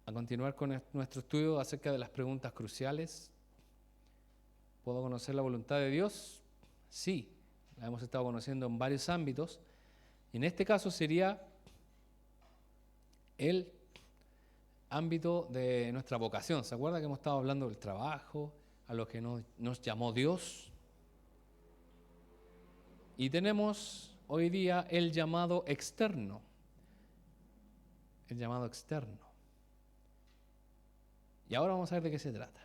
a continuar con nuestro estudio acerca de las preguntas cruciales. ¿Puedo conocer la voluntad de Dios? Sí, la hemos estado conociendo en varios ámbitos. En este caso sería el ámbito de nuestra vocación. ¿Se acuerda que hemos estado hablando del trabajo, a lo que nos llamó Dios? Y tenemos hoy día el llamado externo. El llamado externo. Y ahora vamos a ver de qué se trata.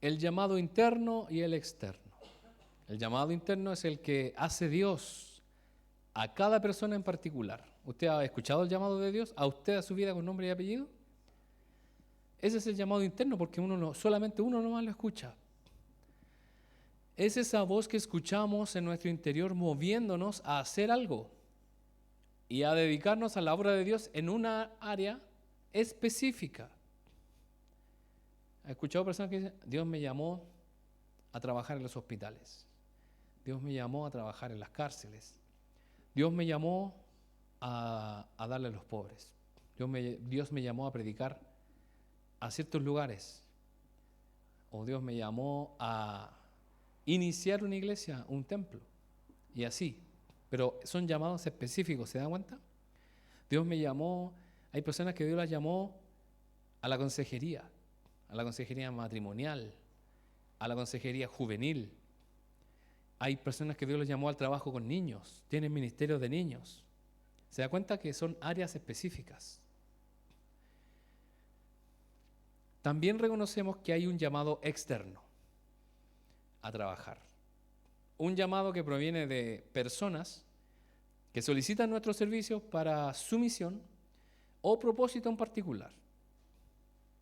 El llamado interno y el externo. El llamado interno es el que hace Dios a cada persona en particular. ¿Usted ha escuchado el llamado de Dios a usted, a su vida, con nombre y apellido? Ese es el llamado interno, porque solamente uno nomás lo escucha. Es esa voz que escuchamos en nuestro interior moviéndonos a hacer algo y a dedicarnos a la obra de Dios en una área específica. ¿He escuchado personas que dicen, Dios me llamó a trabajar en los hospitales? Dios me llamó a trabajar en las cárceles. Dios me llamó a darle a los pobres. Dios me llamó a predicar a ciertos lugares. O Dios me llamó a iniciar una iglesia, un templo. Y así. Pero son llamados específicos, ¿se dan cuenta? Dios me llamó, hay personas que Dios las llamó a la consejería matrimonial, a la consejería juvenil. Hay personas que Dios les llamó al trabajo con niños, tienen ministerios de niños. ¿Se da cuenta que son áreas específicas? También reconocemos que hay un llamado externo a trabajar. Un llamado que proviene de personas que solicitan nuestros servicios para su misión o propósito en particular.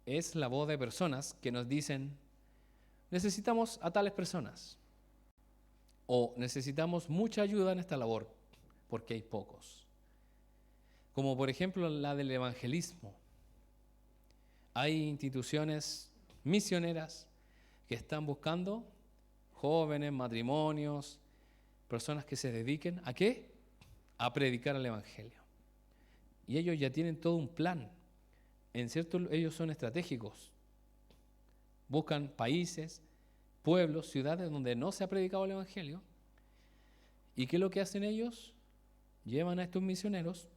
Es la voz de personas que nos dicen, necesitamos a tales personas. O necesitamos mucha ayuda en esta labor, porque hay pocos. Como por ejemplo la del evangelismo. Hay instituciones misioneras que están buscando jóvenes, matrimonios, personas que se dediquen ¿a qué? A predicar el evangelio. Y ellos ya tienen todo un plan. Ellos son estratégicos. Buscan países, pueblos, ciudades donde no se ha predicado el evangelio. ¿Y qué es lo que hacen ellos? Llevan a estos misioneros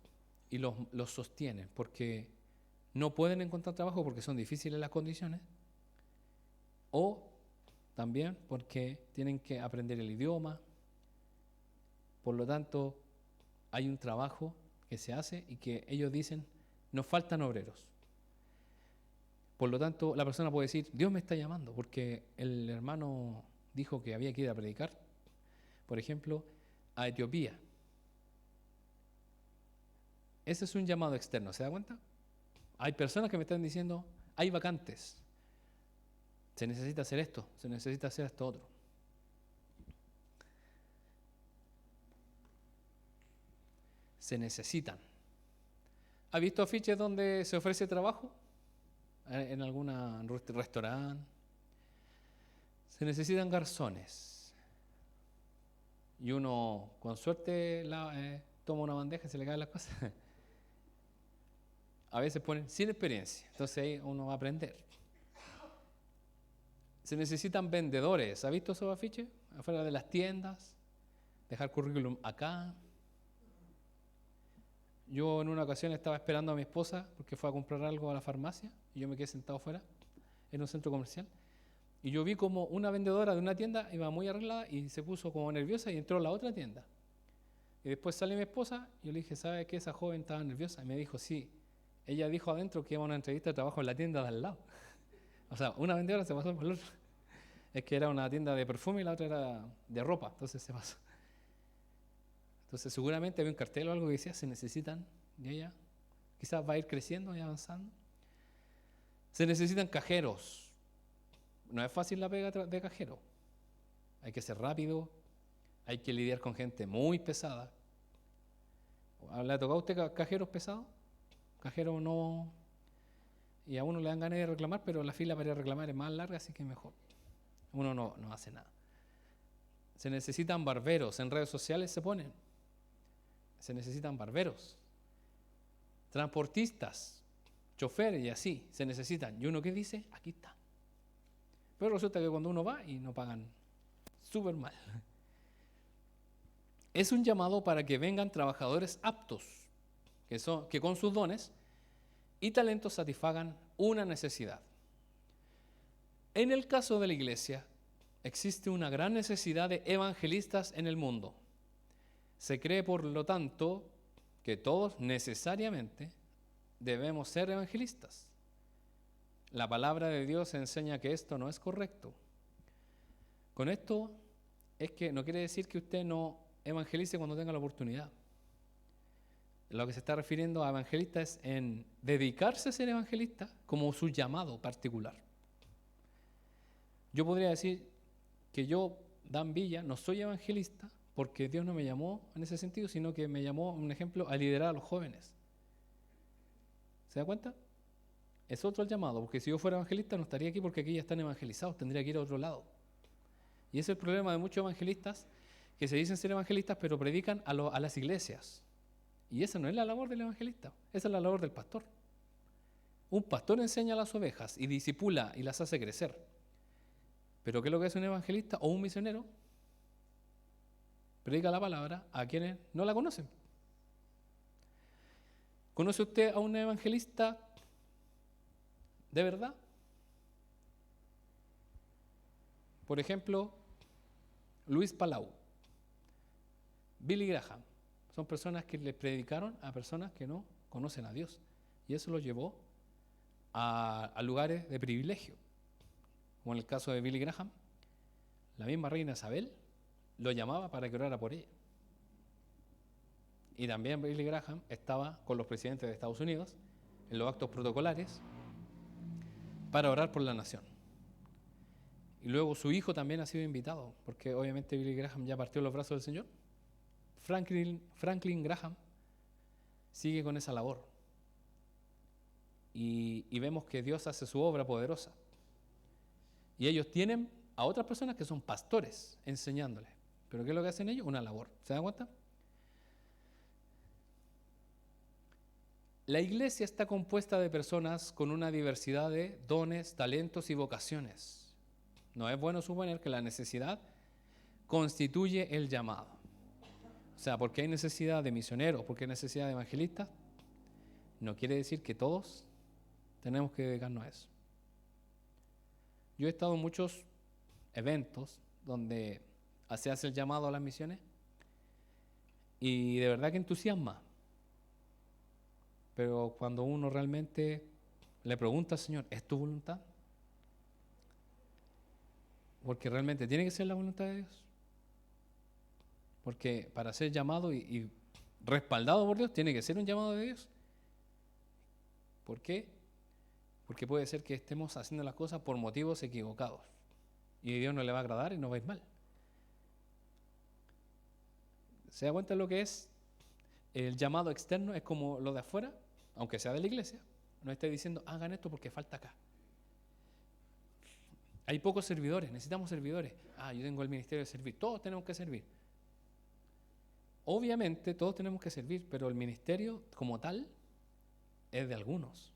y los sostienen, porque no pueden encontrar trabajo porque son difíciles las condiciones, o también porque tienen que aprender el idioma. Por lo tanto, hay un trabajo que se hace y que ellos dicen, nos faltan obreros. Por lo tanto, la persona puede decir, Dios me está llamando, porque el hermano dijo que había que ir a predicar, por ejemplo, a Etiopía. Ese es un llamado externo, ¿se da cuenta? Hay personas que me están diciendo, hay vacantes, se necesita hacer esto, se necesita hacer esto otro. Se necesitan. ¿Ha visto afiches donde se ofrece trabajo? En algún restaurante. Se necesitan garzones. Y uno, con suerte, toma una bandeja y se le caen las cosas. A veces ponen sin experiencia, entonces ahí uno va a aprender. Se necesitan vendedores. ¿Ha visto esos afiches? Afuera de las tiendas. Dejar currículum acá. Yo en una ocasión estaba esperando a mi esposa porque fue a comprar algo a la farmacia y yo me quedé sentado afuera en un centro comercial y yo vi como una vendedora de una tienda iba muy arreglada y se puso como nerviosa y entró a la otra tienda. Y después sale mi esposa y yo le dije, ¿sabe qué? Esa joven estaba nerviosa. Y me dijo, sí, ella dijo adentro que iba a una entrevista de trabajo en la tienda de al lado. O sea, una vendedora se pasó por el otro. Es que era una tienda de perfume y la otra era de ropa, entonces se pasó. Entonces seguramente había un cartel o algo que decía, se necesitan, y ella quizás va a ir creciendo y avanzando. Se necesitan cajeros. No es fácil la pega de cajero. Hay que ser rápido, hay que lidiar con gente muy pesada. ¿Le ha tocado a usted cajeros pesados? Cajeros no... Y a uno le dan ganas de reclamar, pero la fila para ir a reclamar es más larga, así que mejor. Uno no hace nada. Se necesitan barberos, en redes sociales se ponen. Se necesitan barberos. transportistas, choferes y así, se necesitan. ¿Y uno qué dice? Aquí está. Pero resulta que cuando uno va y no pagan súper mal. Es un llamado para que vengan trabajadores aptos, que con sus dones y talentos satisfagan una necesidad. En el caso de la iglesia, existe una gran necesidad de evangelistas en el mundo. Se cree, por lo tanto, que todos necesariamente debemos ser evangelistas. La palabra de Dios enseña que esto no es correcto. Con esto es que no quiere decir que usted no evangelice cuando tenga la oportunidad. Lo que se está refiriendo a evangelista es en dedicarse a ser evangelista como su llamado particular. Yo podría decir que yo, Dan Villa, no soy evangelista porque Dios no me llamó en ese sentido, sino que me llamó, un ejemplo, a liderar a los jóvenes. ¿Se da cuenta? Es otro el llamado, porque si yo fuera evangelista no estaría aquí porque aquí ya están evangelizados, tendría que ir a otro lado. Y ese es el problema de muchos evangelistas que se dicen ser evangelistas pero predican a las iglesias. Y esa no es la labor del evangelista, esa es la labor del pastor. Un pastor enseña a las ovejas y disipula y las hace crecer. Pero ¿qué es lo que hace un evangelista o un misionero? Predica la palabra a quienes no la conocen. ¿Conoce usted a un evangelista de verdad? Por ejemplo, Luis Palau, Billy Graham. Son personas que le predicaron a personas que no conocen a Dios. Y eso los llevó a lugares de privilegio. Como en el caso de Billy Graham, la misma reina Isabel lo llamaba para que orara por ella. Y también Billy Graham estaba con los presidentes de Estados Unidos en los actos protocolares para orar por la nación. Y luego su hijo también ha sido invitado, porque obviamente Billy Graham ya partió los brazos del Señor. Franklin Graham sigue con esa labor. Y vemos que Dios hace su obra poderosa. Y ellos tienen a otras personas que son pastores enseñándoles. ¿Pero qué es lo que hacen ellos? Una labor. ¿Se dan cuenta? La iglesia está compuesta de personas con una diversidad de dones, talentos y vocaciones. No es bueno suponer que la necesidad constituye el llamado. O sea, porque hay necesidad de misioneros, porque hay necesidad de evangelistas, no quiere decir que todos tenemos que dedicarnos a eso. Yo he estado en muchos eventos donde se hace el llamado a las misiones y de verdad que entusiasma. Pero cuando uno realmente le pregunta al Señor, ¿es tu voluntad? Porque realmente tiene que ser la voluntad de Dios. Porque para ser llamado y respaldado por Dios, tiene que ser un llamado de Dios. ¿Por qué? Porque puede ser que estemos haciendo las cosas por motivos equivocados. Y a Dios no le va a agradar y no va a ir mal. ¿Se da cuenta de lo que es? El llamado externo es como lo de afuera, aunque sea de la iglesia. No esté diciendo, hagan esto porque falta acá. Hay pocos servidores, necesitamos servidores. Yo tengo el ministerio de servir. Todos tenemos que servir. Obviamente todos tenemos que servir, pero el ministerio como tal es de algunos,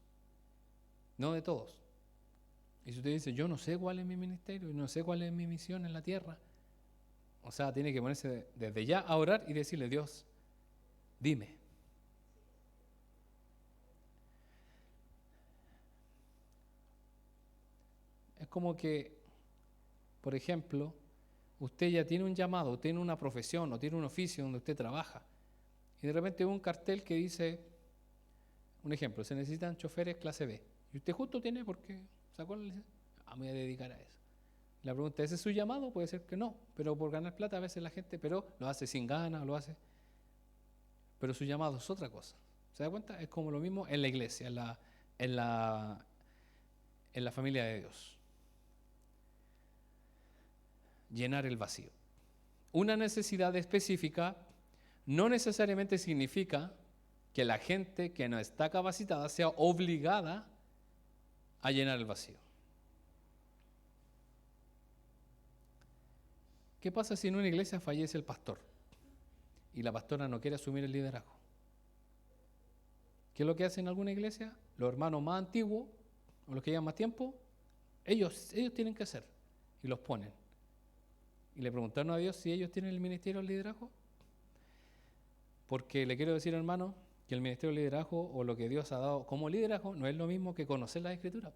no de todos. Y si usted dice, yo no sé cuál es mi ministerio, no sé cuál es mi misión en la tierra, o sea, tiene que ponerse desde ya a orar y decirle, Dios, dime. Es como que, por ejemplo, usted ya tiene un llamado, tiene una profesión o tiene un oficio donde usted trabaja. Y de repente ve un cartel que dice, un ejemplo, se necesitan choferes clase B. Y usted justo tiene porque sacó la licencia. Me voy a dedicar a eso. La pregunta, ¿ese es su llamado? Puede ser que no, pero por ganar plata a veces la gente, pero lo hace sin ganas, lo hace. Pero su llamado es otra cosa. ¿Se da cuenta? Es como lo mismo en la iglesia, en la familia de Dios. Llenar el vacío. Una necesidad específica no necesariamente significa que la gente que no está capacitada sea obligada a llenar el vacío. ¿Qué pasa si en una iglesia fallece el pastor y la pastora no quiere asumir el liderazgo? ¿Qué es lo que hacen en alguna iglesia? Los hermanos más antiguos, o los que llevan más tiempo, ellos tienen que hacer, y los ponen. Y le preguntaron a Dios si ellos tienen el ministerio del liderazgo. Porque le quiero decir, hermano, que el ministerio del liderazgo o lo que Dios ha dado como liderazgo no es lo mismo que conocer las Escrituras.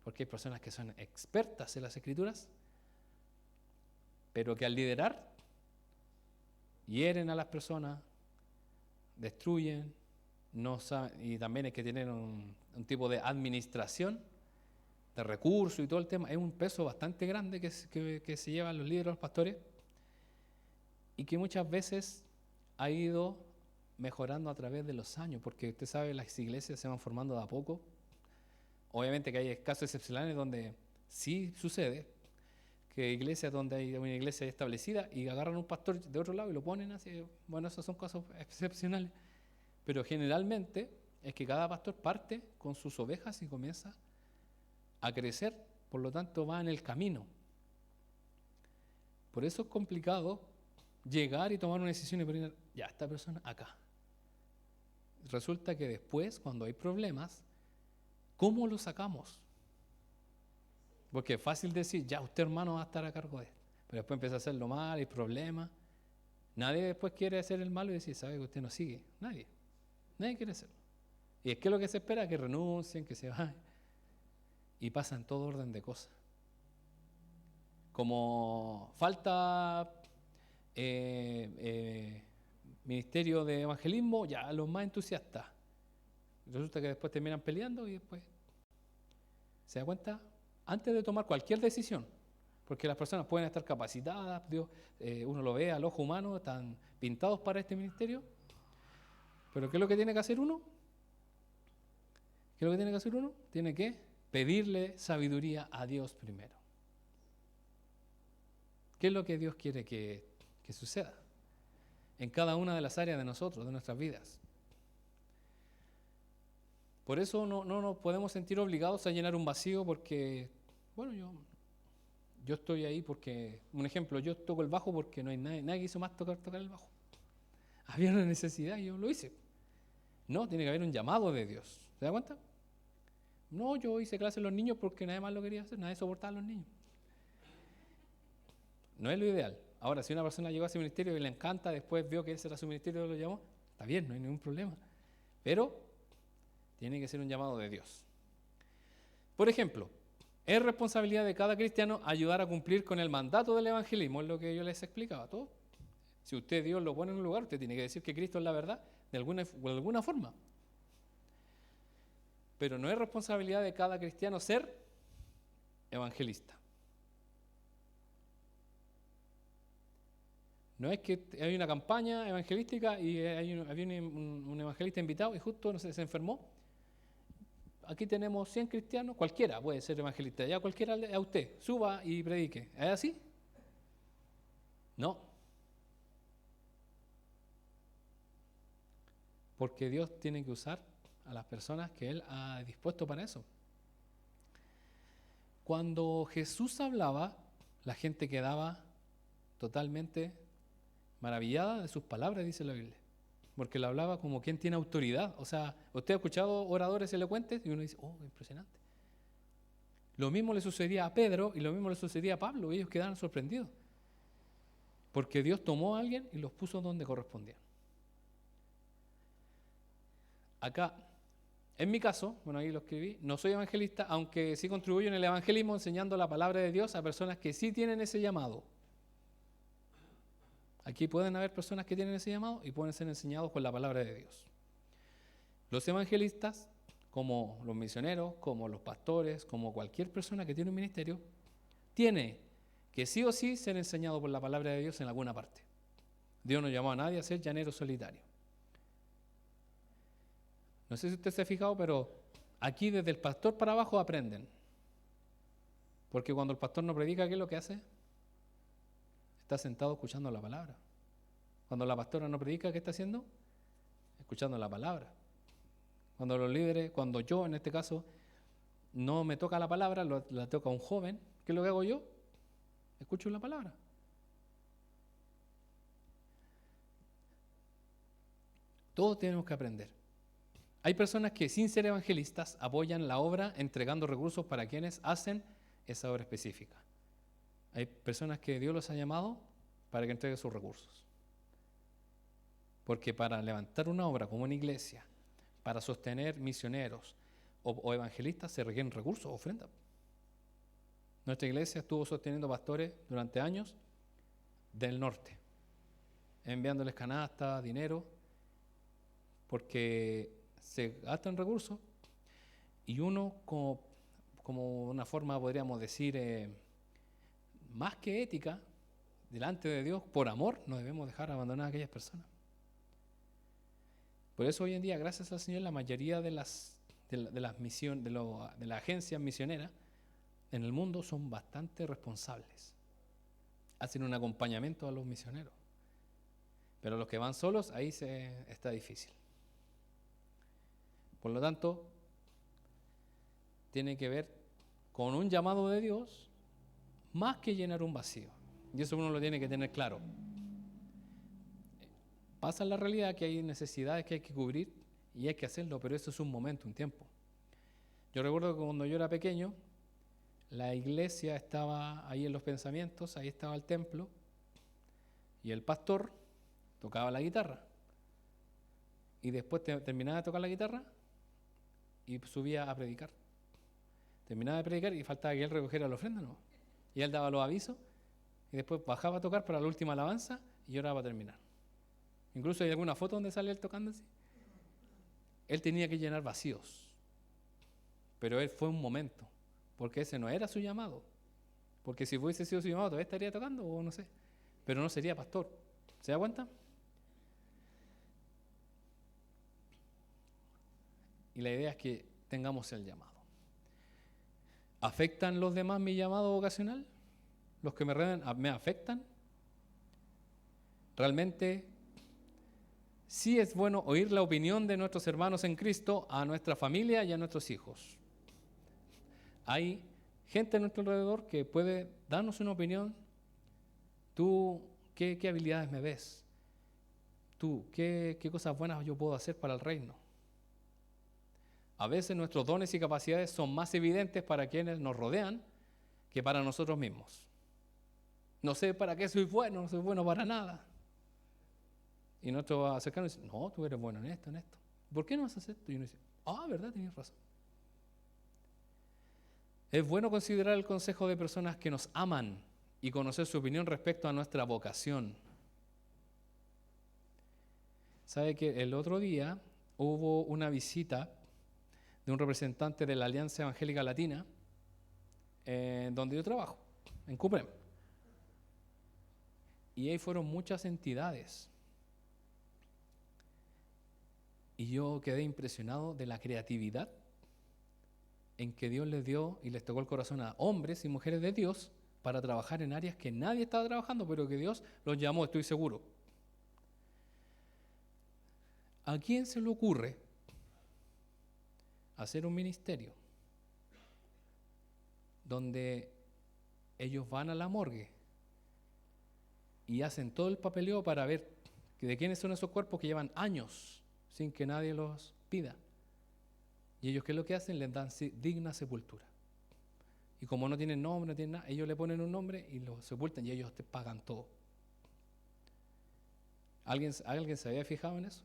Porque hay personas que son expertas en las Escrituras, pero que al liderar hieren a las personas, destruyen, no saben, y también hay que tener un tipo de administración de recursos y todo el tema. Es un peso bastante grande que se llevan los líderes, los pastores, y que muchas veces ha ido mejorando a través de los años, porque usted sabe, las iglesias se van formando de a poco. Obviamente que hay casos excepcionales donde sí sucede, que iglesias donde hay una iglesia establecida y agarran un pastor de otro lado y lo ponen así. Bueno, esos son casos excepcionales, pero generalmente es que cada pastor parte con sus ovejas y comienza a crecer, por lo tanto va en el camino. Por eso es complicado llegar y tomar una decisión y poner, ya, esta persona acá. Resulta que después, cuando hay problemas, ¿cómo lo sacamos? Porque es fácil decir, ya, usted hermano va a estar a cargo de esto, pero después empieza a hacerlo mal, hay problemas. Nadie después quiere hacer el malo y decir, sabe que usted no sigue. Nadie quiere hacerlo. Y es que lo que se espera es que renuncien, que se vayan. Y pasan todo orden de cosas. Como falta ministerio de evangelismo, ya los más entusiastas. Resulta que después terminan peleando y después se da cuenta antes de tomar cualquier decisión, porque las personas pueden estar capacitadas, Dios, uno lo ve al ojo humano, están pintados para este ministerio, pero ¿qué es lo que tiene que hacer uno? ¿Qué es lo que tiene que hacer uno? Tiene que pedirle sabiduría a Dios primero. ¿Qué es lo que Dios quiere que suceda en cada una de las áreas de nosotros, de nuestras vidas? Por eso no nos podemos sentir obligados a llenar un vacío porque, bueno, yo estoy ahí porque, un ejemplo, yo toco el bajo porque no hay nadie que hizo más tocar el bajo. Había una necesidad y yo lo hice. No, tiene que haber un llamado de Dios. ¿Se da cuenta? No, yo hice clase a los niños porque nadie más lo quería hacer, nadie soportaba a los niños. No es lo ideal. Ahora, si una persona llegó a ese ministerio y le encanta, después vio que ese era su ministerio y lo llamó, está bien, no hay ningún problema. Pero tiene que ser un llamado de Dios. Por ejemplo, es responsabilidad de cada cristiano ayudar a cumplir con el mandato del evangelismo, es lo que yo les explicaba todo. Si usted Dios lo pone en un lugar, usted tiene que decir que Cristo es la verdad de alguna forma. Pero no es responsabilidad de cada cristiano ser evangelista. No es que hay una campaña evangelística y había un evangelista invitado y justo no sé, se enfermó. Aquí tenemos 100 cristianos, cualquiera puede ser evangelista, ya cualquiera a usted, suba y predique. ¿Es así? No. Porque Dios tiene que usar a las personas que Él ha dispuesto para eso. Cuando Jesús hablaba, la gente quedaba totalmente maravillada de sus palabras, dice la Biblia. Porque lo hablaba como quien tiene autoridad. O sea, usted ha escuchado oradores elocuentes y uno dice, oh, impresionante. Lo mismo le sucedía a Pedro y lo mismo le sucedía a Pablo. Ellos quedaron sorprendidos. Porque Dios tomó a alguien y los puso donde correspondían. Acá, en mi caso, bueno, ahí lo escribí, no soy evangelista, aunque sí contribuyo en el evangelismo enseñando la palabra de Dios a personas que sí tienen ese llamado. Aquí pueden haber personas que tienen ese llamado y pueden ser enseñados con la palabra de Dios. Los evangelistas, como los misioneros, como los pastores, como cualquier persona que tiene un ministerio, tiene que sí o sí ser enseñado por la palabra de Dios en alguna parte. Dios no llamó a nadie a ser llanero solitario. No sé si usted se ha fijado, pero aquí desde el pastor para abajo aprenden. Porque cuando el pastor no predica, ¿qué es lo que hace? Está sentado escuchando la palabra. Cuando la pastora no predica, ¿qué está haciendo? Escuchando la palabra. Cuando los líderes, cuando yo en este caso no me toca la palabra, la toca un joven, ¿qué es lo que hago yo? Escucho la palabra. Todos tenemos que aprender. Hay personas que sin ser evangelistas apoyan la obra entregando recursos para quienes hacen esa obra específica. Hay personas que Dios los ha llamado para que entreguen sus recursos. Porque para levantar una obra como una iglesia, para sostener misioneros o evangelistas, se requieren recursos, ofrendas. Nuestra iglesia estuvo sosteniendo pastores durante años del norte, enviándoles canastas, dinero, porque se gastan recursos y uno como una forma, podríamos decir, más que ética, delante de Dios, por amor, no debemos dejar abandonar a aquellas personas. Por eso hoy en día, gracias al Señor, la mayoría de las agencias misioneras en el mundo son bastante responsables. Hacen un acompañamiento a los misioneros. Pero los que van solos, ahí está difícil. Por lo tanto, tiene que ver con un llamado de Dios más que llenar un vacío. Y eso uno lo tiene que tener claro. Pasa en la realidad que hay necesidades que hay que cubrir y hay que hacerlo, pero eso es un momento, un tiempo. Yo recuerdo que cuando yo era pequeño, la iglesia estaba ahí en los pensamientos, ahí estaba el templo, y el pastor tocaba la guitarra. Y después terminaba de tocar la guitarra y subía a predicar. Terminaba de predicar y faltaba que él recogiera la ofrenda, ¿no? Y él daba los avisos y después bajaba a tocar para la última alabanza y oraba para terminar. Incluso hay alguna foto donde sale él tocando así. Él tenía que llenar vacíos, pero él fue un momento, porque ese no era su llamado. Porque si hubiese sido su llamado, todavía estaría tocando o no sé, pero no sería pastor. ¿Se da cuenta? Y la idea es que tengamos el llamado. ¿Afectan los demás mi llamado vocacional? ¿Los que me rodean me afectan? Realmente sí es bueno oír la opinión de nuestros hermanos en Cristo a nuestra familia y a nuestros hijos. Hay gente a nuestro alrededor que puede darnos una opinión. Tú, ¿qué habilidades me ves? Tú, ¿qué cosas buenas yo puedo hacer para el reino? A veces nuestros dones y capacidades son más evidentes para quienes nos rodean que para nosotros mismos. No sé para qué soy bueno, no soy bueno para nada. Y nuestro cercano dice, no, tú eres bueno en esto, en esto. ¿Por qué no vas a hacer esto? Y uno dice, verdad, tienes razón. Es bueno considerar el consejo de personas que nos aman y conocer su opinión respecto a nuestra vocación. ¿Sabe que el otro día hubo una visita de un representante de la Alianza Evangélica Latina, donde yo trabajo, en Cuprem? Y ahí fueron muchas entidades. Y yo quedé impresionado de la creatividad en que Dios les dio y les tocó el corazón a hombres y mujeres de Dios para trabajar en áreas que nadie estaba trabajando, pero que Dios los llamó, estoy seguro. ¿A quién se le ocurre hacer un ministerio donde ellos van a la morgue y hacen todo el papeleo para ver de quiénes son esos cuerpos que llevan años sin que nadie los pida? Y ellos, ¿qué es lo que hacen? Les dan digna sepultura. Y como no tienen nombre, no tienen nada, ellos le ponen un nombre y los sepultan y ellos te pagan todo. ¿Alguien se había fijado en eso?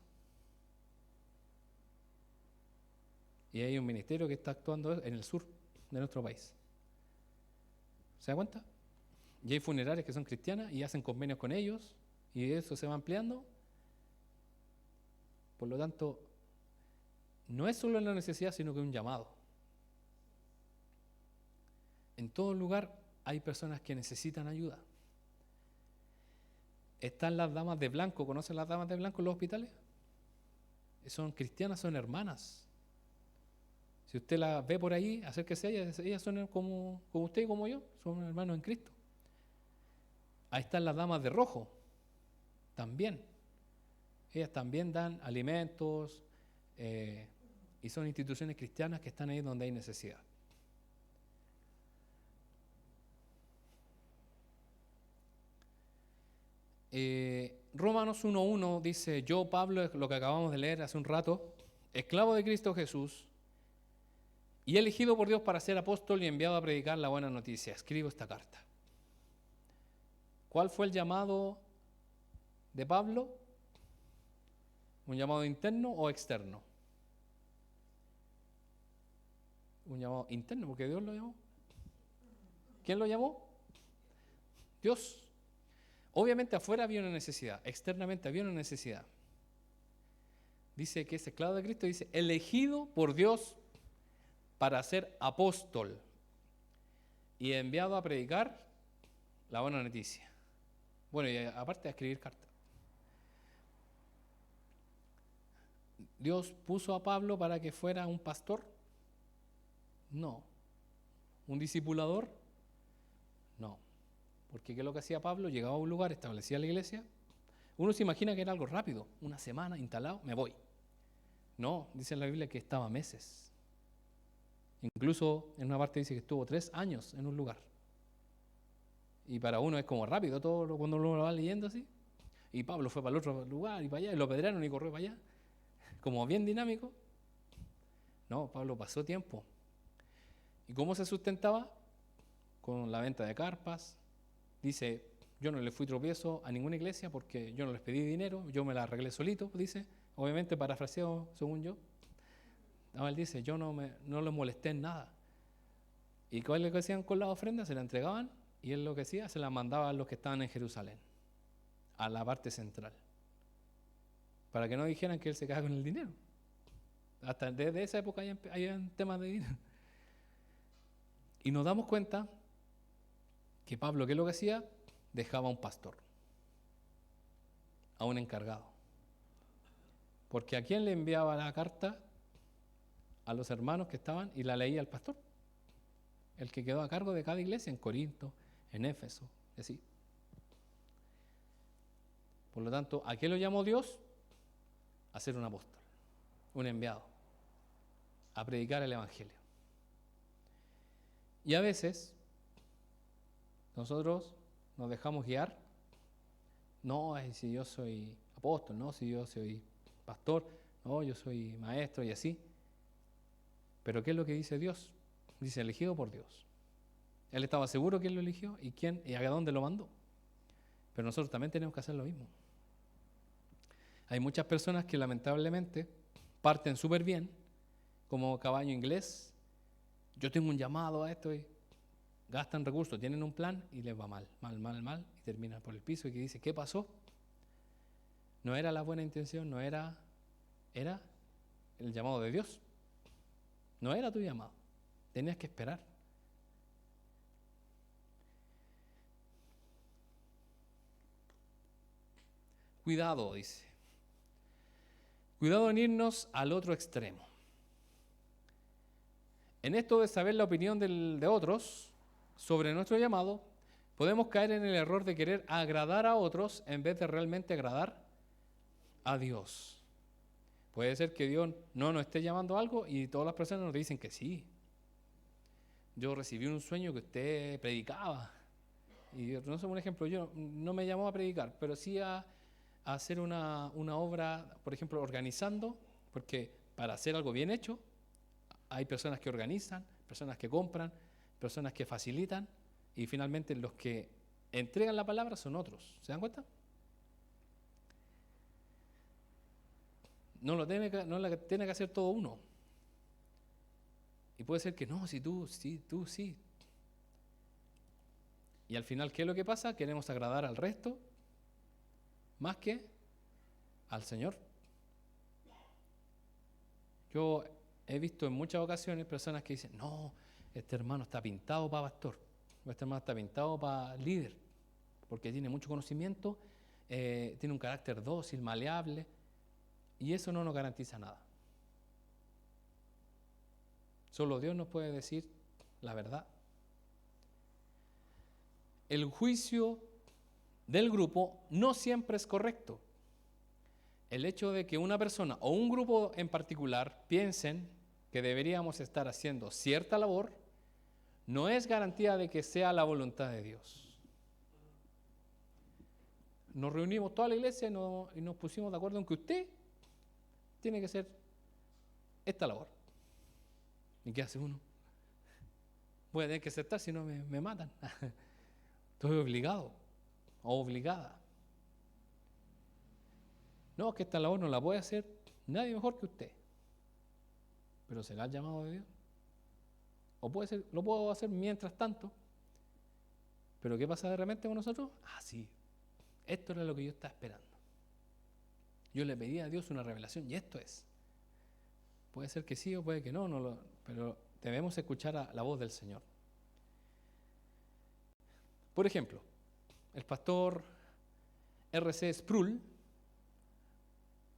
Y hay un ministerio que está actuando en el sur de nuestro país. ¿Se da cuenta? Y hay funerarias que son cristianas y hacen convenios con ellos y eso se va ampliando. Por lo tanto, no es solo una necesidad, sino que un llamado. En todo lugar hay personas que necesitan ayuda. Están las damas de blanco. ¿Conocen las damas de blanco en los hospitales? Son cristianas, son hermanas. Si usted las ve por ahí, acérquese a ellas. Ellas son como usted y como yo, son hermanos en Cristo. Ahí están las damas de rojo, también. Ellas también dan alimentos y son instituciones cristianas que están ahí donde hay necesidad. Romanos 1:1 dice, yo, Pablo, lo que acabamos de leer hace un rato, esclavo de Cristo Jesús y elegido por Dios para ser apóstol y enviado a predicar la buena noticia. Escribo esta carta. ¿Cuál fue el llamado de Pablo? ¿Un llamado interno o externo? Un llamado interno, porque Dios lo llamó. ¿Quién lo llamó? Dios. Obviamente afuera había una necesidad, externamente había una necesidad. Dice que es esclavo de Cristo, dice, elegido por Dios para ser apóstol y enviado a predicar la buena noticia. Bueno, y aparte de escribir cartas. ¿Dios puso a Pablo para que fuera un pastor? No. ¿Un discipulador? No. Porque ¿qué es lo que hacía Pablo? Llegaba a un lugar, establecía la iglesia. Uno se imagina que era algo rápido. Una semana instalado, me voy. No, dice en la Biblia que estaba meses. Incluso en una parte dice que estuvo 3 años en un lugar. Y para uno es como rápido todo cuando uno lo va leyendo así. Y Pablo fue para el otro lugar y para allá, y lo apedrearon y corrió para allá. Como bien dinámico. No, Pablo pasó tiempo. ¿Y cómo se sustentaba? Con la venta de carpas. Dice, yo no le fui tropiezo a ninguna iglesia porque yo no les pedí dinero, yo me la arreglé solito, dice. Obviamente parafraseo según yo. Él dice, yo no les molesté en nada. ¿Y cuál es lo que hacían con las ofrendas? Se la entregaban y él lo que hacía, se la mandaba a los que estaban en Jerusalén, a la parte central, para que no dijeran que él se quedaba con el dinero. Hasta desde esa época hay temas de dinero. Y nos damos cuenta que Pablo, ¿qué es lo que hacía? Dejaba a un pastor, a un encargado. Porque ¿a quién le enviaba la carta? A los hermanos que estaban y la leía al pastor, el que quedó a cargo de cada iglesia en Corinto, en Éfeso, así. Por lo tanto, ¿a qué lo llamó Dios? A ser un apóstol, un enviado, a predicar el evangelio. Y a veces nosotros nos dejamos guiar. No, si yo soy apóstol, no, si yo soy pastor, no, yo soy maestro y así. Pero ¿qué es lo que dice Dios? Dice, elegido por Dios. Él estaba seguro que Él lo eligió y a dónde lo mandó. Pero nosotros también tenemos que hacer lo mismo. Hay muchas personas que lamentablemente parten súper bien, como caballo inglés. Yo tengo un llamado a esto y gastan recursos, tienen un plan y les va mal, y terminan por el piso y que dice, ¿qué pasó? No era la buena intención, era el llamado de Dios. No era tu llamado, tenías que esperar. Cuidado, dice. Cuidado en irnos al otro extremo. En esto de saber la opinión de otros sobre nuestro llamado, podemos caer en el error de querer agradar a otros en vez de realmente agradar a Dios. Puede ser que Dios no nos esté llamando a algo y todas las personas nos dicen que sí. Yo recibí un sueño que usted predicaba. Y no sé, un ejemplo, yo no me llamó a predicar, pero sí a hacer una obra, por ejemplo, organizando, porque para hacer algo bien hecho, hay personas que organizan, personas que compran, personas que facilitan, y finalmente los que entregan la palabra son otros. ¿Se dan cuenta? No la tiene que hacer todo uno. Y puede ser que no, si tú sí. Y al final, ¿qué es lo que pasa? Queremos agradar al resto más que al Señor. Yo he visto en muchas ocasiones personas que dicen, no, este hermano está pintado para pastor, o este hermano está pintado para líder, porque tiene mucho conocimiento, tiene un carácter dócil, maleable, y eso no nos garantiza nada. Solo Dios nos puede decir la verdad. El juicio del grupo no siempre es correcto. El hecho de que una persona o un grupo en particular piensen que deberíamos estar haciendo cierta labor no es garantía de que sea la voluntad de Dios. Nos reunimos toda la iglesia y nos pusimos de acuerdo en que usted tiene que ser esta labor. ¿Y qué hace uno? Voy a tener que aceptar, si no me matan. Estoy obligado o obligada. No, es que esta labor no la puede hacer nadie mejor que usted. Pero ¿será el llamado de Dios? O puede ser, lo puedo hacer mientras tanto. Pero ¿qué pasa de repente con nosotros? Ah, sí, esto era lo que yo estaba esperando. Yo le pedí a Dios una revelación y esto es. Puede ser que sí o puede que no, pero debemos escuchar a la voz del Señor. Por ejemplo, el pastor R.C. Sproul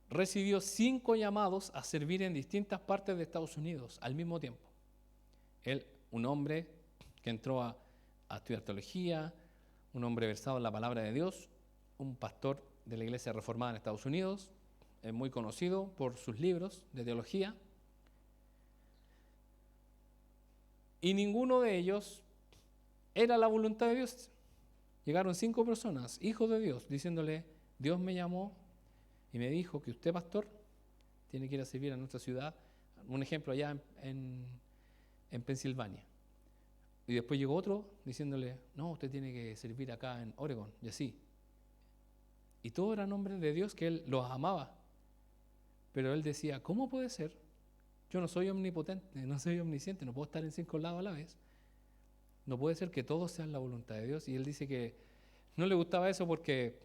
recibió 5 llamados a servir en distintas partes de Estados Unidos al mismo tiempo. Él, un hombre que entró a estudiar teología, un hombre versado en la palabra de Dios, un pastor de la Iglesia Reformada en Estados Unidos, muy conocido por sus libros de teología, y ninguno de ellos era la voluntad de Dios. Llegaron 5 personas, hijos de Dios, diciéndole: Dios me llamó y me dijo que usted, pastor, tiene que ir a servir a nuestra ciudad. Un ejemplo allá en Pensilvania. Y después llegó otro diciéndole: no, usted tiene que servir acá en Oregon, y así. Y todo eran hombres de Dios que él los amaba. Pero él decía: ¿cómo puede ser? Yo no soy omnipotente, no soy omnisciente, no puedo estar en 5 lados a la vez. No puede ser que todos sean la voluntad de Dios. Y él dice que no le gustaba eso porque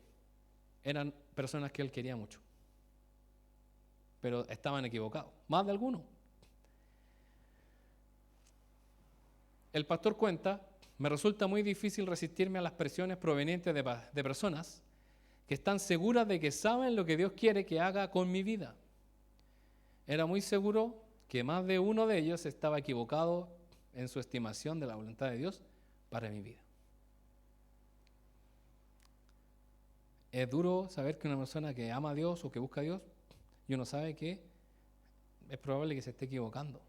eran personas que él quería mucho. Pero estaban equivocados, más de algunos. El pastor cuenta: me resulta muy difícil resistirme a las presiones provenientes de personas que están seguras de que saben lo que Dios quiere que haga con mi vida. Era muy seguro que más de uno de ellos estaba equivocado en su estimación de la voluntad de Dios para mi vida. Es duro saber que una persona que ama a Dios o que busca a Dios, y uno sabe que es probable que se esté equivocando.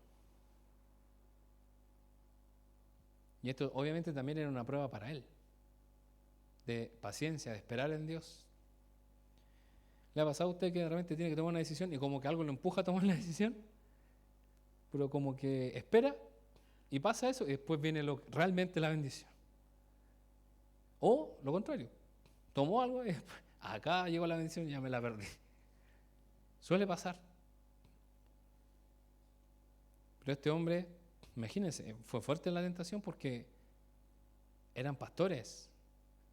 Y esto obviamente también era una prueba para él, de paciencia, de esperar en Dios. ¿Le ha pasado a usted que de repente tiene que tomar una decisión y como que algo lo empuja a tomar la decisión? Pero como que espera y pasa eso y después viene realmente la bendición. O lo contrario, tomó algo y después, acá llegó la bendición y ya me la perdí. Suele pasar. Pero este hombre, imagínense, fue fuerte en la tentación porque eran pastores,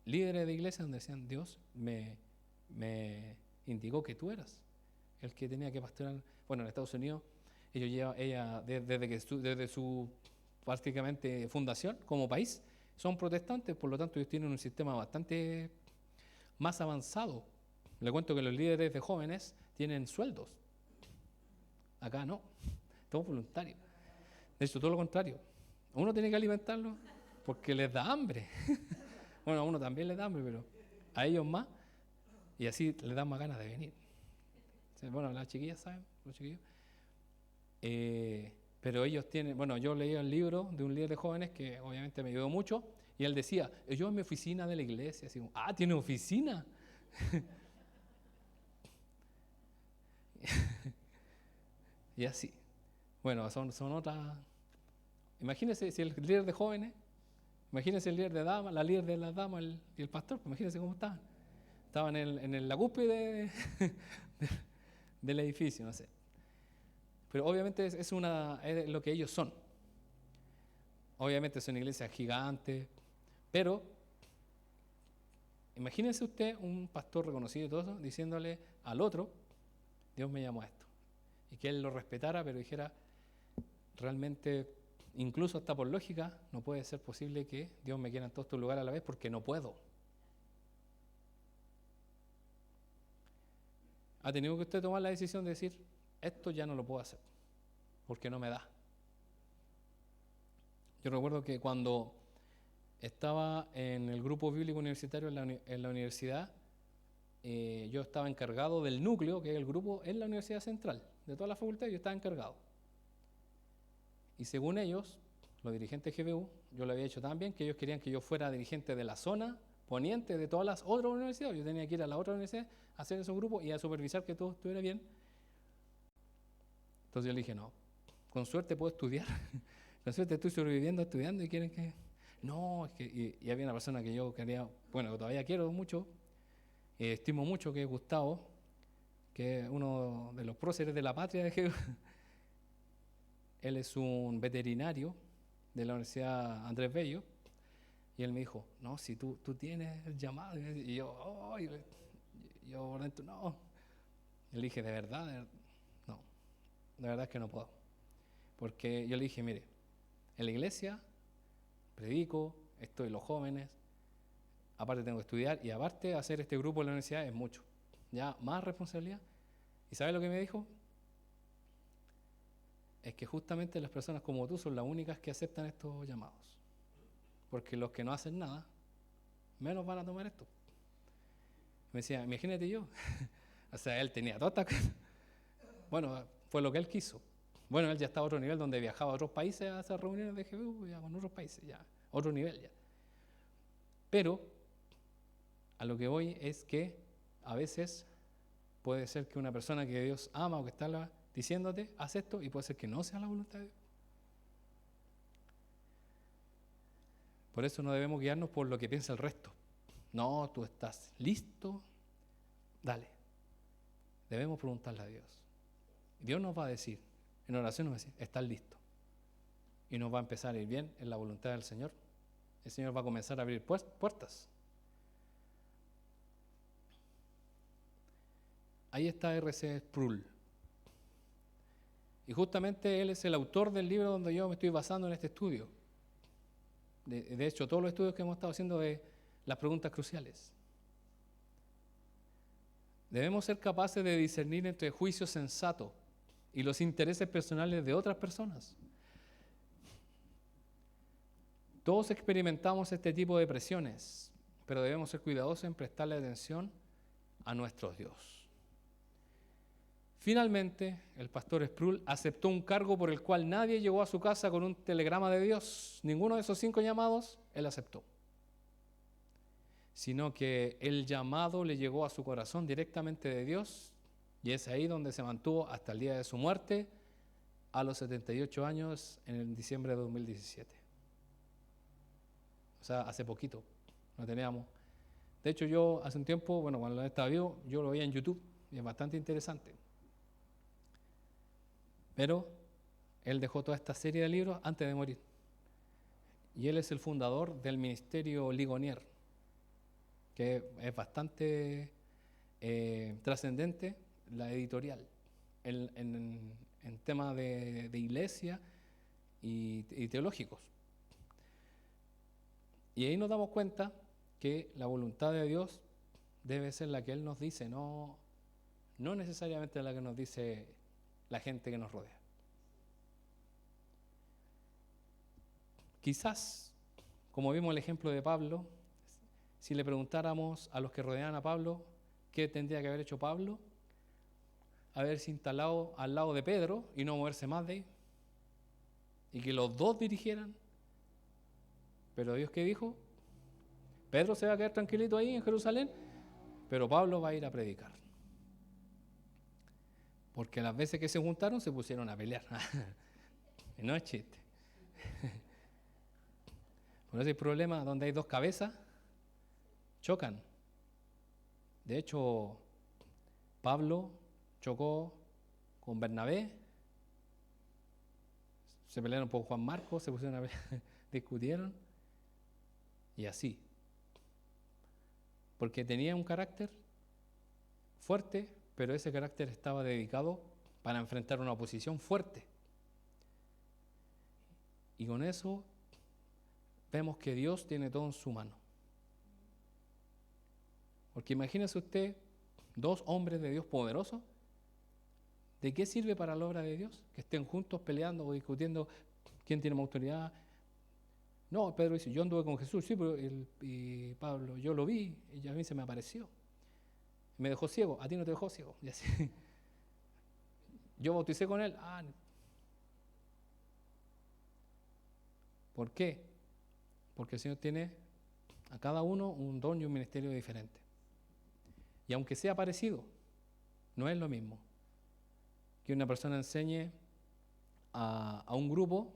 líderes de iglesia donde decían: Dios me indicó que tú eras el que tenía que pastorear. Bueno, en Estados Unidos, ella desde su prácticamente fundación como país, son protestantes, por lo tanto ellos tienen un sistema bastante más avanzado. Le cuento que los líderes de jóvenes tienen sueldos. Acá no, todo voluntario. De hecho, todo lo contrario. Uno tiene que alimentarlos porque les da hambre. Bueno, a uno también les da hambre, pero a ellos más. Y así les dan más ganas de venir. Bueno, las chiquillas saben, los chiquillos. Pero ellos tienen, bueno, yo leí el libro de un líder de jóvenes que obviamente me ayudó mucho, y él decía: yo en mi oficina de la iglesia, así, ¿tiene oficina? Y así. Bueno, son otras. Imagínense si el líder de jóvenes, imagínense el líder de damas, la líder de las damas y el pastor, pues imagínense cómo estaban. Estaban en la cúspide del edificio, no sé. Pero obviamente es lo que ellos son. Obviamente son iglesias gigantes, pero imagínense usted un pastor reconocido y todo eso, diciéndole al otro: Dios me llamó a esto. Y que él lo respetara, pero dijera: realmente, incluso hasta por lógica, no puede ser posible que Dios me quiera en todos estos lugares a la vez porque no puedo. ¿Ha tenido que usted tomar la decisión de decir: esto ya no lo puedo hacer porque no me da? Yo recuerdo que cuando estaba en el grupo bíblico universitario en la universidad, yo estaba encargado del núcleo, que es el grupo en la Universidad Central, de toda la facultad. Yo estaba encargado. Y según ellos, los dirigentes de GBU, yo lo había hecho tan bien que ellos querían que yo fuera dirigente de la zona poniente de todas las otras universidades. Yo tenía que ir a la otra universidad, a hacer esos grupos y a supervisar que todo estuviera bien. Entonces yo le dije, no, con suerte puedo estudiar, con suerte estoy sobreviviendo, estudiando y quieren que... No, es que... Y había una persona que yo quería, bueno, que todavía quiero mucho, estimo mucho, que es Gustavo, que es uno de los próceres de la patria de Jesús. Él es un veterinario de la Universidad Andrés Bello, y él me dijo, no, si tú tienes el llamado, y yo, oh, yo por dentro, no. Y le dije, de verdad, no, de verdad es que no puedo. Porque yo le dije, mire, en la iglesia predico, estoy los jóvenes, aparte tengo que estudiar, y aparte hacer este grupo en la universidad es mucho, ya más responsabilidad. ¿Y sabe lo que me dijo? Es que justamente las personas como tú son las únicas que aceptan estos llamados. Porque los que no hacen nada, menos van a tomar esto. Me decía, imagínate yo. O sea, él tenía todas estas cosas. Bueno, fue lo que él quiso. Bueno, él ya está a otro nivel, donde viajaba a otros países a hacer reuniones de GBU, ya con otros países, ya, otro nivel ya. Pero, a lo que voy es que a veces puede ser que una persona que Dios ama o que está diciéndote, haz esto, y puede ser que no sea la voluntad de Dios. Por eso no debemos guiarnos por lo que piensa el resto. No, tú estás listo, dale. Debemos preguntarle a Dios. Dios nos va a decir, en oración nos va a decir, estás listo. Y nos va a empezar a ir bien en la voluntad del Señor. El Señor va a comenzar a abrir puertas. Ahí está R.C. Sproul. Y justamente él es el autor del libro donde yo me estoy basando en este estudio. De hecho, todos los estudios que hemos estado haciendo de las preguntas cruciales. Debemos ser capaces de discernir entre el juicio sensato y los intereses personales de otras personas. Todos experimentamos este tipo de presiones, pero debemos ser cuidadosos en prestarle atención a nuestro Dios. Finalmente, el pastor Sproul aceptó un cargo por el cual nadie llegó a su casa con un telegrama de Dios. Ninguno de esos 5 llamados él aceptó, sino que el llamado le llegó a su corazón directamente de Dios, y es ahí donde se mantuvo hasta el día de su muerte, a los 78 años, en diciembre de 2017. O sea, hace poquito, no teníamos. De hecho, yo hace un tiempo, bueno, cuando él estaba vivo, yo lo veía en YouTube, y es bastante interesante. Pero él dejó toda esta serie de libros antes de morir. Y él es el fundador del Ministerio Ligonier, que es bastante trascendente, la editorial, en temas de iglesia y teológicos. Y ahí nos damos cuenta que la voluntad de Dios debe ser la que Él nos dice, no necesariamente la que nos dice la gente que nos rodea. Quizás, como vimos el ejemplo de Pablo, si le preguntáramos a los que rodeaban a Pablo qué tendría que haber hecho Pablo, haberse instalado al lado de Pedro y no moverse más de ahí, y que los dos dirigieran. Pero Dios, ¿qué dijo? Pedro se va a quedar tranquilito ahí en Jerusalén, pero Pablo va a ir a predicar. Porque las veces que se juntaron se pusieron a pelear. No es chiste. Por eso hay problema donde hay 2 cabezas, chocan. De hecho, Pablo chocó con Bernabé, se pelearon por Juan Marcos, se pusieron a pelear, discutieron, y así. Porque tenía un carácter fuerte, pero ese carácter estaba dedicado para enfrentar una oposición fuerte. Y con eso vemos que Dios tiene todo en su mano. Porque imagínese usted 2 hombres de Dios poderosos. ¿De qué sirve para la obra de Dios? Que estén juntos peleando o discutiendo quién tiene más autoridad. No, Pedro dice, yo anduve con Jesús, sí, pero y Pablo, yo lo vi y a mí se me apareció. Me dejó ciego, a ti no te dejó ciego. Y así. Yo bauticé con él. ¿Por qué? Porque el Señor tiene a cada uno un don y un ministerio diferente. Y aunque sea parecido, no es lo mismo que una persona enseñe a un grupo,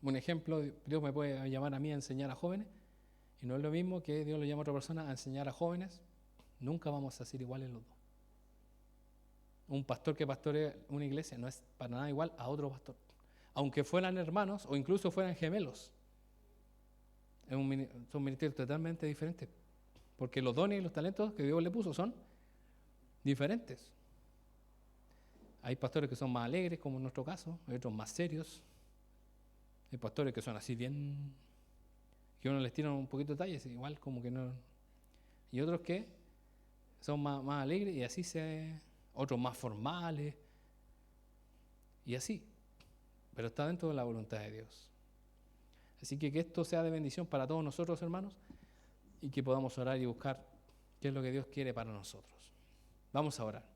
un ejemplo, Dios me puede llamar a mí a enseñar a jóvenes, y no es lo mismo que Dios le llama a otra persona a enseñar a jóvenes. Nunca vamos a ser iguales los dos. Un pastor que pastorea una iglesia no es para nada igual a otro pastor, aunque fueran hermanos o incluso fueran gemelos. Son ministerios totalmente diferentes, porque los dones y los talentos que Dios le puso son diferentes. Hay pastores que son más alegres, como en nuestro caso, hay otros más serios. Hay pastores que son así bien, que uno les tira un poquito de detalles, igual como que no. Y otros que son más alegres y así otros más formales y así. Pero está dentro de la voluntad de Dios. Así que esto sea de bendición para todos nosotros, hermanos, y que podamos orar y buscar qué es lo que Dios quiere para nosotros. Vamos a orar.